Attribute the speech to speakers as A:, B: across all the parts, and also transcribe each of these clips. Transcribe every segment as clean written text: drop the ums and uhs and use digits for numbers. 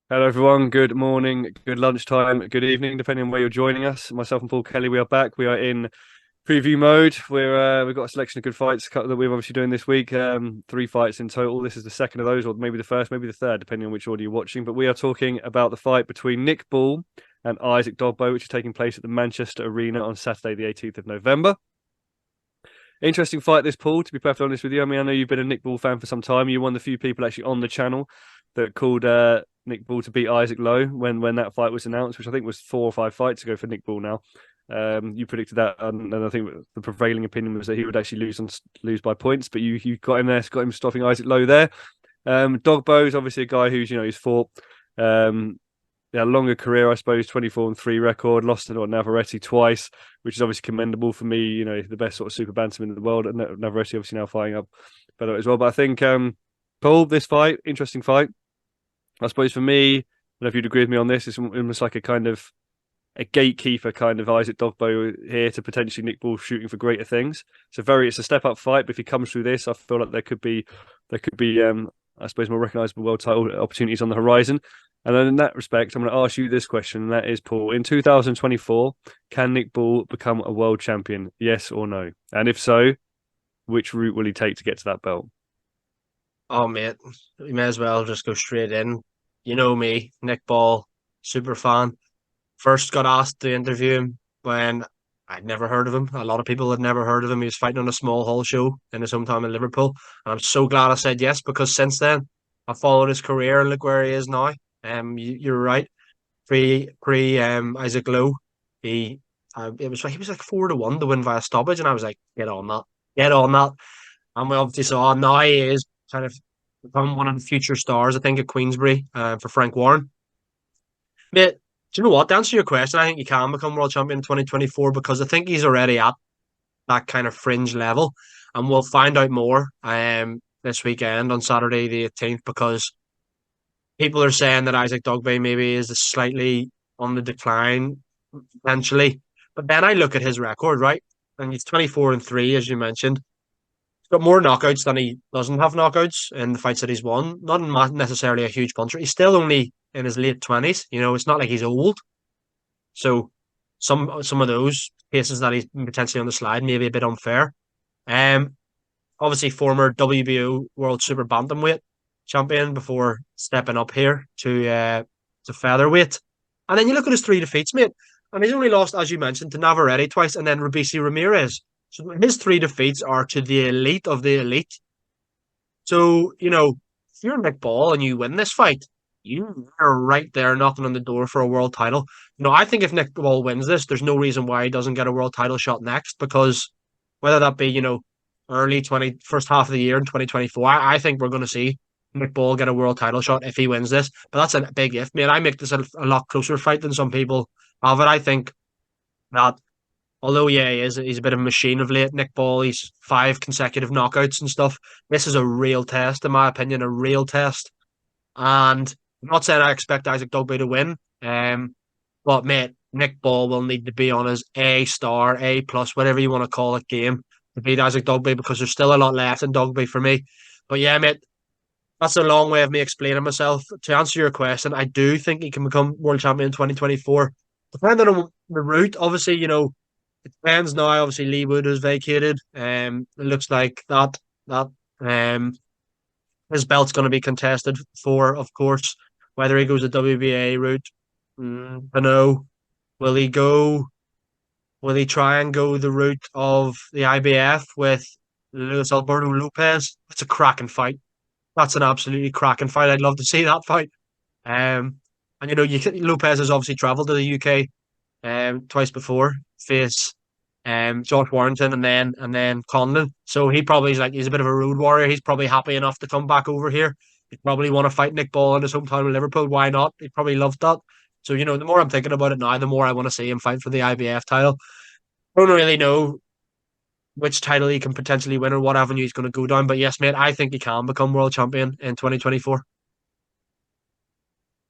A: Hello, everyone. Good morning, good lunchtime, good evening, depending on where you're joining us. Myself and Paul Kelly, we are back. We are in preview mode. We've got a selection of good fights that we're obviously doing this week. Three fights in total. This is the second of those, or maybe the first, maybe the third, depending on which order you're watching. But we are talking about the fight between Nick Ball and Isaac Dogboe, which is taking place at the Manchester Arena on Saturday, the 18th of November. Interesting fight, this, Paul, to be perfectly honest with you. I mean, I know you've been a Nick Ball fan for some time. You're one of the few people actually on the channel that called Nick Ball to beat Isaac Lowe when that fight was announced, which I think was 4 or 5 fights ago for Nick Ball now. You predicted that, and I think the prevailing opinion was that he would actually lose by points, but you got him there, got him stopping Isaac Lowe there. Dogboe is obviously a guy who's he's fought longer career, I suppose, 24-3 record, lost to Navarrete twice, which is obviously commendable for me, the best sort of super bantamweight in the world. And Navarrete obviously now fighting up better as well. But I think, Paul, this fight, interesting fight. I suppose for me, I don't know if you'd agree with me on this, it's almost like a kind of a gatekeeper kind of Isaac Dogboe here to potentially Nick Ball shooting for greater things. It's a step up fight, but if he comes through this, I feel like there could be I suppose more recognisable world title opportunities on the horizon. And then in that respect, I'm going to ask you this question, and that is, Paul, in 2024, can Nick Ball become a world champion? Yes or no? And if so, which route will he take to get to that belt?
B: Oh, mate, we may as well just go straight in. You know me, Nick Ball, super fan. First got asked to interview him when I'd never heard of him. A lot of people had never heard of him. He was fighting on a small hall show in his hometown in Liverpool. And I'm so glad I said yes because since then I followed his career and look where he is now. You're right. Pre Isaac Lowe, he he was like 4-1 to win via stoppage, and I was like, get on that. And we obviously saw now he is kind of become one of the future stars, I think, at Queensbury for Frank Warren. Mate, do you know what? To answer your question, I think he can become world champion in 2024 because I think he's already at that kind of fringe level. And we'll find out more this weekend on Saturday the 18th because people are saying that Isaac Dogboe maybe is slightly on the decline potentially. But then I look at his record, right? And he's 24-3, as you mentioned. He's got more knockouts than he doesn't have knockouts in the fights that he's won. Not necessarily a huge puncher. He's still only in his late 20s. It's not like he's old. So some of those cases that he's potentially on the slide may be a bit unfair. Um, Obviously former WBO World Super Bantamweight champion before stepping up here to featherweight. And then you look at his three defeats, mate, and he's only lost, as you mentioned, to Navarrete twice and then Rubisi Ramirez. So his three defeats are to the elite of the elite. So, if you're Nick Ball and you win this fight, you are right there knocking on the door for a world title. I think if Nick Ball wins this, there's no reason why he doesn't get a world title shot next because whether that be, early first half of the year in 2024, I think we're going to see Nick Ball get a world title shot if he wins this. But that's a big if, mate. I make this a lot closer fight than some people have it. I think that although, yeah, he's a bit of a machine of late. Nick Ball, he's 5 consecutive knockouts and stuff. This is a real test, in my opinion, a real test. And I'm not saying I expect Isaac Dogboe to win, but mate, Nick Ball will need to be on his A star, A plus, whatever you want to call it, game to beat Isaac Dogboe because there's still a lot left in Dogboe for me. But yeah, mate, that's a long way of me explaining myself. To answer your question, I do think he can become world champion in 2024. Depending on the route, obviously, it depends now. Obviously, Lee Wood has vacated. It looks like that his belt's going to be contested for, of course. Whether he goes the WBA route, I know. Will he go? Will he try and go the route of the IBF with Luis Alberto Lopez? It's a cracking fight. That's an absolutely cracking fight. I'd love to see that fight. And Lopez has obviously travelled to the UK twice before, face Josh Warrington and then Conlon. So he's a bit of a road warrior. He's probably happy enough to come back over here. He'd probably want to fight Nick Ball in his hometown in Liverpool. Why not? He'd probably love that. So, the more I'm thinking about it now, the more I want to see him fight for the IBF title. I don't really know which title he can potentially win or what avenue he's going to go down. But yes, mate, I think he can become world champion in 2024.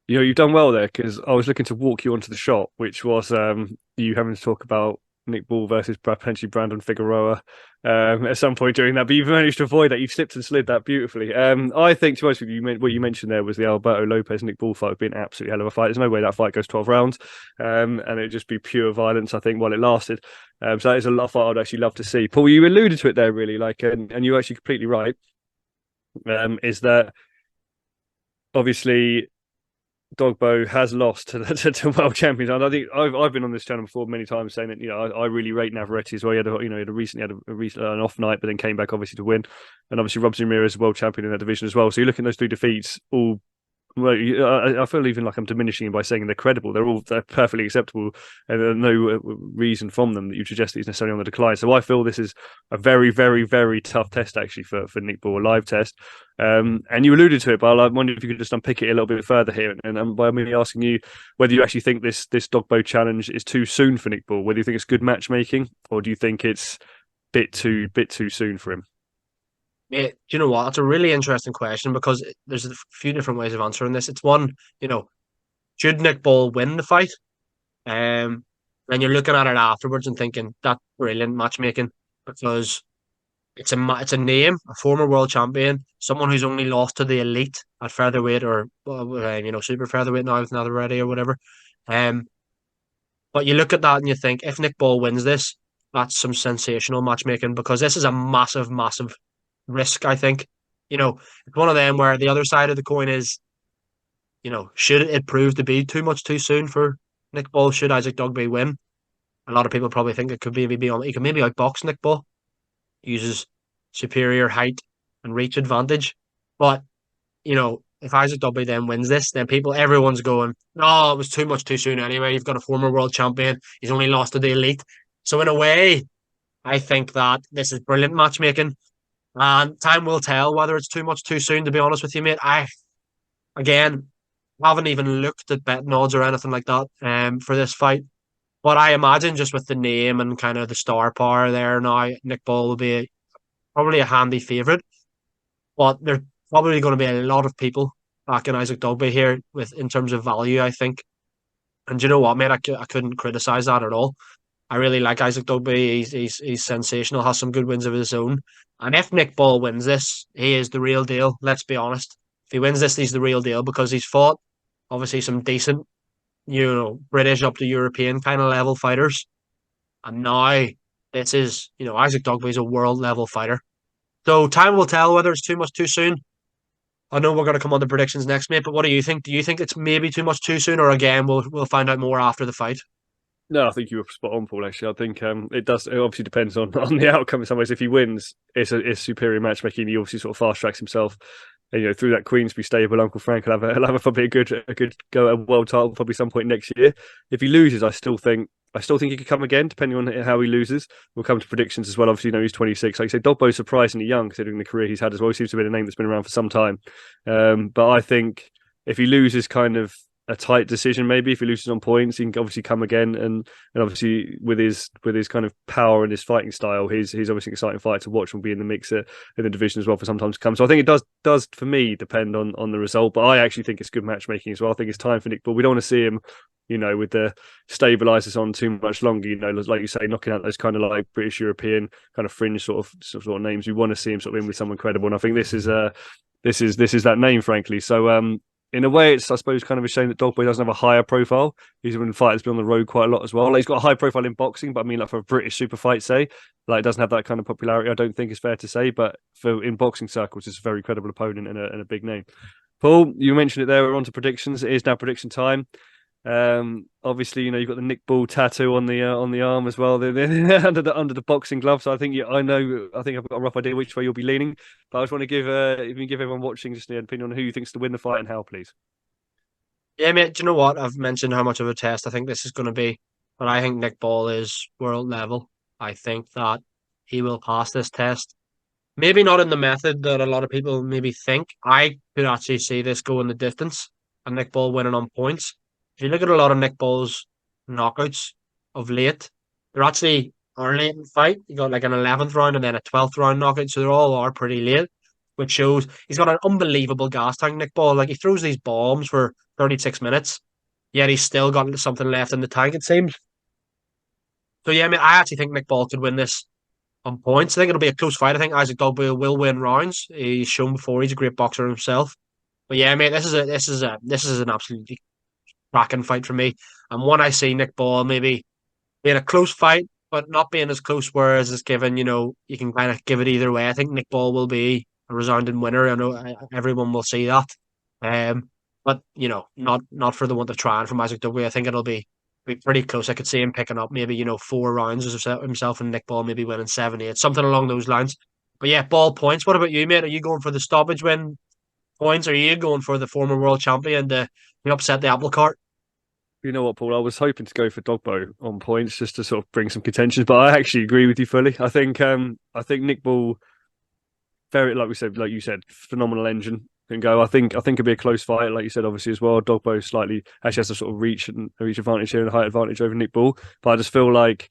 A: You've done well there because I was looking to walk you onto the shot, which was you having to talk about Nick Ball versus potentially Brandon Figueroa at some point during that. But you've managed to avoid that. You've slipped and slid that beautifully. I think, to be honest with you, what you mentioned there was the Alberto Lopez Nick Ball fight being an absolutely hell of a fight. There's no way that fight goes 12 rounds, and it'd just be pure violence, I think, while it lasted. So that is a lot of fight I'd actually love to see. Paul, you alluded to it there, really, and you're actually completely right. Is that obviously Dogboe has lost to world champions. And I think I've been on this channel before many times saying that I really rate Navarrete as well. He had an off night, but then came back obviously to win, and obviously Rob Ramirez is world champion in that division as well. So you look at those three defeats, all well, I feel even like I'm diminishing him by saying they're credible. They're perfectly acceptable, and there's no reason from them that you suggest that he's necessarily on the decline. So I feel this is a very, very, very tough test actually for Nick Ball, a live test. And you alluded to it, but I wonder if you could just unpick it a little bit further here, and by me asking you whether you actually think this Dogboe challenge is too soon for Nick Ball, whether you think it's good matchmaking, or do you think it's bit too soon for him?
B: Yeah, do you know what? That's a really interesting question because there's a few different ways of answering this. It's one, should Nick Ball win the fight? And you're looking at it afterwards and thinking that's brilliant matchmaking because it's a name, a former world champion, someone who's only lost to the elite at featherweight or super featherweight now with Navarrete or whatever. Um, but you look at that and you think if Nick Ball wins this, that's some sensational matchmaking because this is a massive, massive risk. I think it's one of them where the other side of the coin is should it prove to be too much too soon for Nick Ball? Should Isaac Dogboe win? A lot of people probably think it could maybe be on. He could maybe outbox Nick Ball, uses superior height and reach advantage. But if Isaac Dogboe then wins this, then everyone's going, "No, it was too much too soon." Anyway, you've got a former world champion. He's only lost to the elite. So in a way, I think that this is brilliant matchmaking, and time will tell whether it's too much too soon. To be honest with you, mate, I again haven't even looked at betting odds or anything like that for this fight. But I imagine just with the name and kind of the star power there now, Nick Ball will be probably a handy favourite. But there's probably going to be a lot of people backing Isaac Dogboe here with in terms of value, I think. And do you know what, mate? I couldn't criticise that at all. I really like Isaac Dogboe. He's sensational, has some good wins of his own. And if Nick Ball wins this, he is the real deal. Let's be honest. If he wins this, he's the real deal because he's fought obviously some decent, British up to European kind of level fighters. And now this is, Isaac Dogboe is a world level fighter. So time will tell whether it's too much too soon. I know we're going to come on to predictions next, mate, but what do you think? Do you think it's maybe too much too soon, or again, we'll find out more after the fight?
A: No, I think you were spot on, Paul. Actually, I think it does. It obviously depends on the outcome in some ways. If he wins, it's superior matchmaking. He obviously sort of fast tracks himself, and, through that Queensby stable. Uncle Frank will have probably a good go at a world title probably some point next year. If he loses, I still think he could come again, depending on how he loses. We'll come to predictions as well. Obviously, he's 26. Like I said, Dogboe's surprisingly young considering the career he's had as well. He seems to be a name that's been around for some time. But I think if he loses, kind of a tight decision, maybe if he loses on points, he can obviously come again, and obviously with his kind of power and his fighting style, he's obviously an exciting fight to watch and be in the mix in the division as well for some time to come. So I think it does for me depend on the result, but I actually think it's good matchmaking as well. I think it's time for Nick Ball. We don't want to see him, with the stabilizers on too much longer. Like you say, knocking out those kind of like British European kind of fringe sort of names. We want to see him sort of in with someone credible, and I think this is that name, frankly. So in a way, it's, I suppose, kind of a shame that Dogboe doesn't have a higher profile. He's been fighters been on the road quite a lot as well. Like, he's got a high profile in boxing, but I mean, like for a British super fight, say, like, it doesn't have that kind of popularity. I don't think it's fair to say, but in boxing circles, it's a very credible opponent and a big name. Paul, you mentioned it there. We're on to predictions. It is now prediction time. Obviously, you've got the Nick Ball tattoo on the arm as well, under the boxing glove. So I think I've got a rough idea which way you'll be leaning. But I just want to give if you can give everyone watching just an opinion on who you think's to win the fight and how, please.
B: Yeah, mate, do you know what? I've mentioned how much of a test I think this is going to be, but I think Nick Ball is world level. I think that he will pass this test. Maybe not in the method that a lot of people maybe think. I could actually see this going the distance and Nick Ball winning on points. If you look at a lot of Nick Ball's knockouts of late, they're actually are late in the fight. You got like an 11th round and then a 12th round knockout, so they're all are pretty late, which shows he's got an unbelievable gas tank, Nick Ball. Like, he throws these bombs for 36 minutes, yet he's still got something left in the tank, it seems. So yeah, I mean, I actually think Nick Ball could win this on points. I think it'll be a close fight. I think Isaac Dogboe will win rounds. He's shown before he's a great boxer himself. But yeah, mate, this is an absolutely cracking fight for me, and one I see Nick Ball maybe being a close fight, but not being as close. Whereas it's given, you can kind of give it either way. I think Nick Ball will be a resounding winner. I know everyone will see that. Um, but not for the want of trying from Isaac Dugby. I think it'll be pretty close. I could see him picking up maybe 4 rounds as himself, and Nick Ball maybe winning 7-8, something along those lines. But yeah, Ball points. What about you, mate? Are you going for the stoppage win points? Or are you going for the former world champion to upset the apple cart?
A: You know what, Paul? I was hoping to go for Dogboe on points just to sort of bring some contention, but I actually agree with you fully. I think Nick Ball, very like we said, like you said, phenomenal engine can go. I think it'd be a close fight, like you said, obviously as well. Dogboe slightly actually has a sort of reach advantage here and a height advantage over Nick Ball, but I just feel like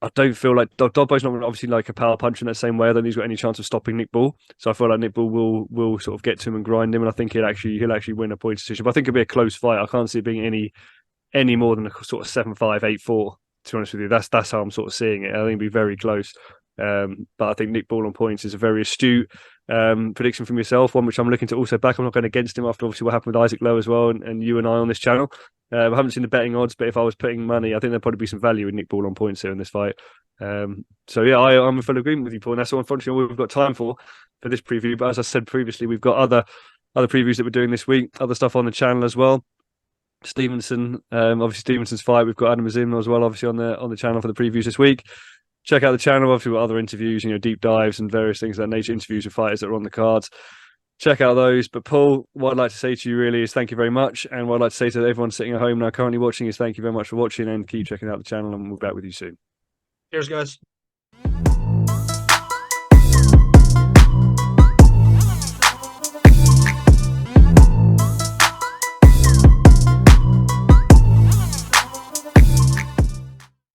A: I don't feel like Dogboe's not obviously like a power puncher in that same way. I don't think he's got any chance of stopping Nick Ball. So I feel like Nick Ball will sort of get to him and grind him, and I think he'll actually win a point decision. But I think it'll be a close fight. I can't see it being any more than a sort of 7-5, 8-4. To be honest with you, that's how I'm sort of seeing it. I think it'll be very close. But I think Nick Ball on points is a very astute prediction from yourself, one which I'm looking to also back. I'm not going against him after obviously what happened with Isaac Lowe as well, and you and I on this channel. I haven't seen the betting odds, but if I was putting money, I think there'd probably be some value in Nick Ball on points here in this fight. So yeah, I'm in full agreement with you, Paul. And that's all unfortunately all we've got time for this preview. But as I said previously, we've got other previews that we're doing this week, other stuff on the channel as well. Stevenson, obviously Stevenson's fight. We've got Adam Azim as well, obviously on the channel for the previews this week. Check out the channel. Obviously, we've got other interviews, deep dives and various things of that nature, interviews with fighters that are on the cards. Check out those. But Paul, what I'd like to say to you really is thank you very much. And what I'd like to say to everyone sitting at home now currently watching is thank you very much for watching, and keep checking out the channel, and we'll be back with you soon.
B: Cheers, guys.